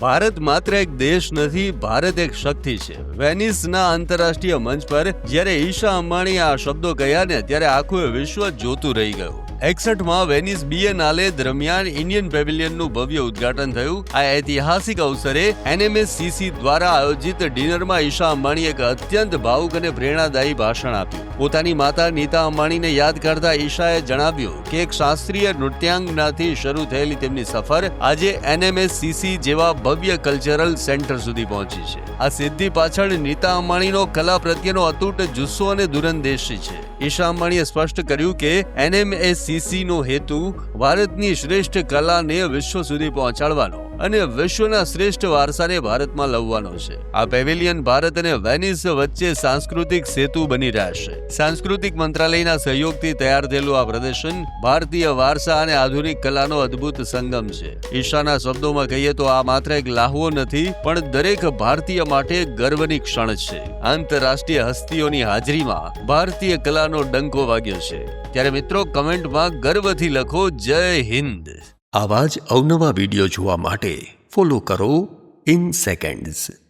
ભારત માત્ર એક દેશ નથી, ભારત એક શક્તિ છે. વેનિસના આંતરરાષ્ટ્રીય મંચ પર જ્યારે ઈશા અંબાણી આ શબ્દો કહ્યા ને ત્યારે આખું વિશ્વ જોતું રહી ગયું. 61માં વેનિસ બિએનાલે દરમિયાન ઇન્ડિયન પેવિલિયનનું ભવ્ય ઉદ્ઘાટન થયું. આ ઐતિહાસિક અવસરે NMSCC દ્વારા આયોજિત ડિનરમાં ઈશા અંબાણીએ એક અત્યંત ભાવુક અને પ્રેરણાદાયી ભાષણ આપ્યું. પોતાની માતા નીતા અંબાણીને યાદ કરતા ઈશાએ જણાવ્યું કે એક શાસ્ત્રીય નૃત્યાંગનાથી શરૂ થયેલી તેમની સફર આજે NMSCC જેવા ભવ્ય કલ્ચરલ સેન્ટર સુધી પહોંચી છે. આ સિદ્ધિ પાછળ નીતા અંબાણીનો કલા પ્રત્યેનો અતૂટ જુસ્સો અને દૂરંદેશી છે. ઈશા અંબાણીએ સ્પષ્ટ કર્યું કે NMSCC નો હેતુ ભારતની શ્રેષ્ઠ કલાને વિશ્વ સુધી પહોંચાડવાનો અને વિશ્વના શ્રેષ્ઠ વારસાને ભારતમાં લાવવાનો છે. આ પેવિલિયન ભારત અને વેનિસ વચ્ચે સાંસ્કૃતિક સેતુ બની રહેશે. સાંસ્કૃતિક મંત્રાલયના સહયોગથી તૈયાર થયેલું આ પ્રદર્શન ભારતીય વારસા અને આધુનિક કલાનો અદ્ભુત સંગમ છે. ઈશાના શબ્દોમાં કહીએ તો આ માત્ર એક લ્હાવો નથી, પણ દરેક ભારતીય માટે ગર્વની ક્ષણ છે. આંતરરાષ્ટ્રીય હસ્તીઓની હાજરીમાં ભારતીય કલાનો ડંકો વાગ્યો છે. ત્યારે મિત્રો, કમેન્ટમાં ગર્વથી લખો, જય હિન્દ. આવા જ અવનવા વિડીયો જોવા માટે ફોલો કરો ઇન સેકન્ડ્સ.